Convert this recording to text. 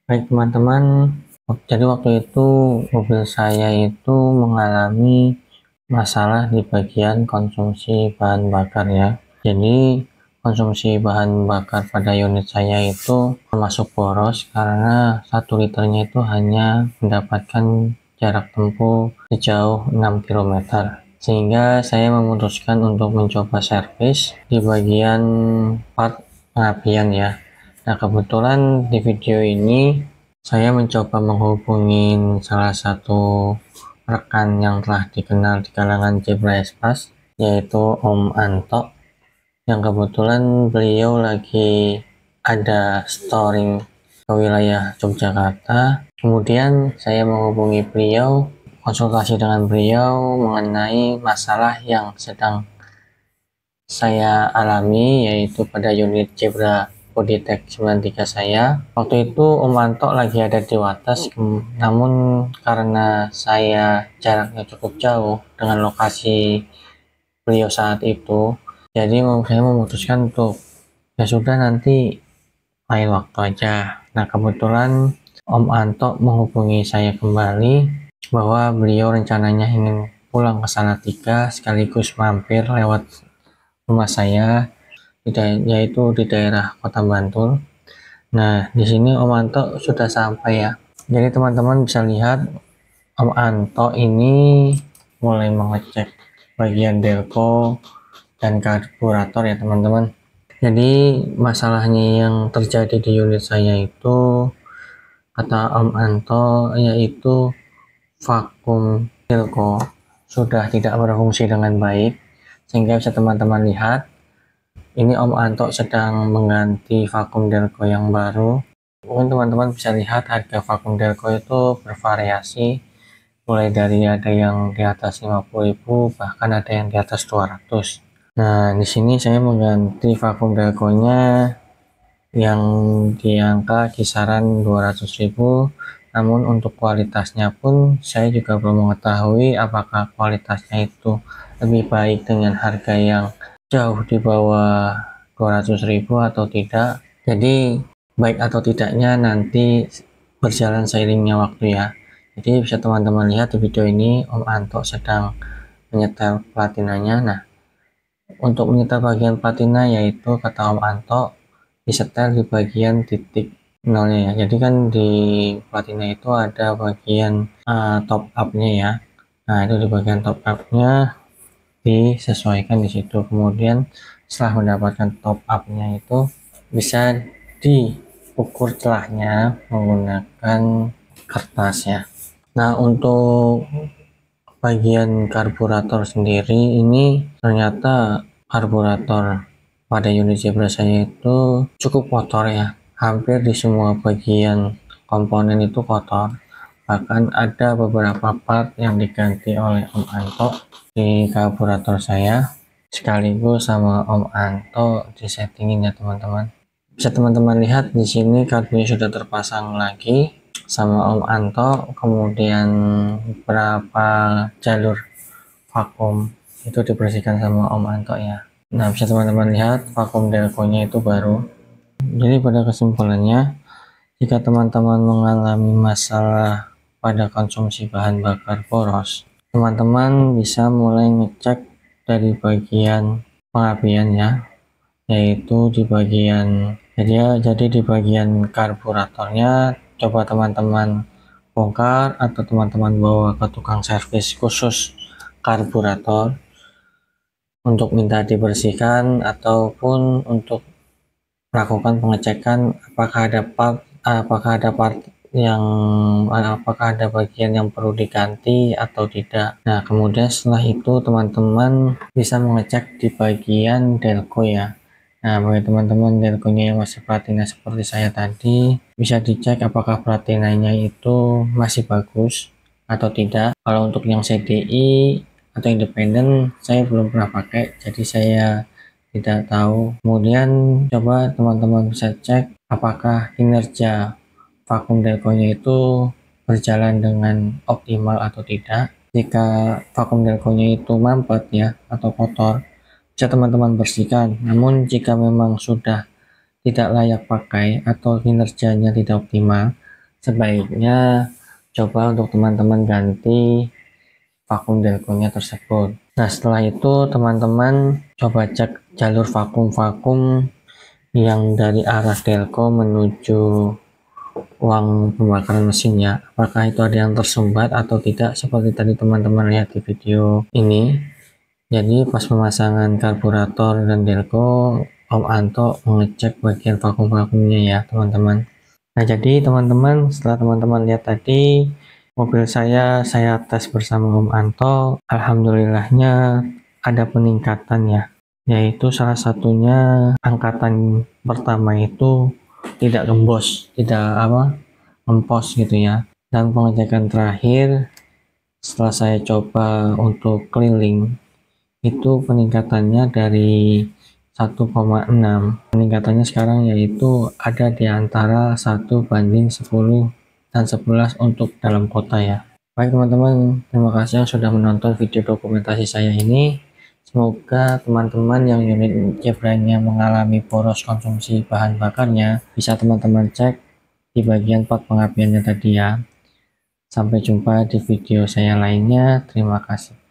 Baik teman-teman, jadi waktu itu mobil saya itu mengalami masalah di bagian konsumsi bahan bakar ya. Jadi konsumsi bahan bakar pada unit saya itu termasuk boros karena 1 liternya itu hanya mendapatkan jarak tempuh sejauh 6 kilometer. Sehingga saya memutuskan untuk mencoba servis di bagian part pengapian ya. Nah, kebetulan di video ini saya mencoba menghubungi salah satu rekan yang telah dikenal di kalangan Zebra Express, yaitu Om Anto, yang kebetulan beliau lagi ada storing ke wilayah Yogyakarta. Kemudian saya menghubungi beliau, konsultasi dengan beliau mengenai masalah yang sedang saya alami, yaitu pada unit Zebra Bodytech 93 saya. Waktu itu Om Anto lagi ada di Wates, namun karena saya jaraknya cukup jauh dengan lokasi beliau saat itu, jadi saya memutuskan untuk ya sudah, nanti lain waktu aja. Nah, kebetulan Om Anto menghubungi saya kembali bahwa beliau rencananya ingin pulang ke Salatiga sekaligus mampir lewat rumah saya, yaitu di daerah Kota Bantul. Nah, di sini Om Anto sudah sampai ya. Jadi teman-teman bisa lihat Om Anto ini mulai mengecek bagian delco dan karburator ya teman-teman. Jadi masalahnya yang terjadi di unit saya itu, kata Om Anto, yaitu vakum delco sudah tidak berfungsi dengan baik. Sehingga bisa teman-teman lihat, ini Om Anto sedang mengganti vakum delco yang baru. Mungkin teman-teman bisa lihat harga vakum delco itu bervariasi, mulai dari ada yang di atas 50.000, bahkan ada yang di atas 200. Nah, di sini saya mengganti vakum delco-nya yang di angka kisaran 200.000. Namun untuk kualitasnya pun saya juga belum mengetahui apakah kualitasnya itu lebih baik dengan harga yang jauh di bawah 200.000 atau tidak. Jadi baik atau tidaknya nanti berjalan seiringnya waktu ya. Jadi bisa teman-teman lihat di video ini Om Anto sedang menyetel platinanya. Nah, untuk menyetel bagian platina, yaitu kata Om Anto, disetel di bagian titik nolnya ya. Jadi kan di platina itu ada bagian top up-nya ya. Nah, itu di bagian top up-nya disesuaikan di situ. Kemudian setelah mendapatkan top up-nya itu bisa diukur celahnya menggunakan kertas ya. Nah, untuk bagian karburator sendiri ini ternyata karburator pada unit Zebra saya itu cukup kotor ya. Hampir di semua bagian komponen itu kotor. Bahkan ada beberapa part yang diganti oleh Om Anto di karburator saya, sekaligus sama Om Anto disettingin ya teman-teman. Bisa teman-teman lihat di sini karbunya sudah terpasang lagi sama Om Anto. Kemudian beberapa jalur vakum itu dibersihkan sama Om Anto ya. Nah, bisa teman-teman lihat vakum delco-nya itu baru. Jadi pada kesimpulannya, jika teman-teman mengalami masalah pada konsumsi bahan bakar boros, teman-teman bisa mulai ngecek dari bagian pengapian ya, yaitu di bagian jadi di bagian karburatornya coba teman-teman bongkar atau teman-teman bawa ke tukang servis khusus karburator untuk minta dibersihkan ataupun untuk melakukan pengecekan apakah ada part yang apakah ada bagian yang perlu diganti atau tidak. Nah, kemudian setelah itu teman-teman bisa mengecek di bagian delco ya. Nah, bagi teman-teman delconya yang masih platina seperti saya tadi, bisa dicek apakah platinanya itu masih bagus atau tidak. Kalau untuk yang CDI atau independen saya belum pernah pakai, jadi saya tidak tahu. Kemudian coba teman-teman bisa cek apakah kinerja vakum delco-nya itu berjalan dengan optimal atau tidak. Jika vakum delco-nya itu mampet ya atau kotor, bisa teman-teman bersihkan. Namun jika memang sudah tidak layak pakai atau kinerjanya tidak optimal, sebaiknya coba untuk teman-teman ganti vakum delconya tersebut. Nah, setelah itu teman-teman coba cek jalur vakum-vakum yang dari arah delco menuju ruang pembakaran mesin ya, apakah itu ada yang tersumbat atau tidak seperti tadi teman-teman lihat di video ini. Jadi pas pemasangan karburator dan delco, Om Anto mengecek bagian vakum-vakumnya ya teman-teman. Nah, jadi teman-teman, setelah teman-teman lihat tadi mobil saya tes bersama Om Anto, alhamdulillahnya ada peningkatan ya, yaitu salah satunya angkatan pertama itu tidak gembos, tidak ngempos gitu ya. Dan pengecekan terakhir setelah saya coba untuk keliling, itu peningkatannya dari 1,6, peningkatannya sekarang yaitu ada di antara 1:10 dan 11 untuk dalam kota ya. Baik teman-teman, terima kasih yang sudah menonton video dokumentasi saya ini. Semoga teman-teman yang unit Jebra-nya mengalami boros konsumsi bahan bakarnya bisa teman-teman cek di bagian part pengapiannya tadi ya. Sampai jumpa di video saya lainnya. Terima kasih.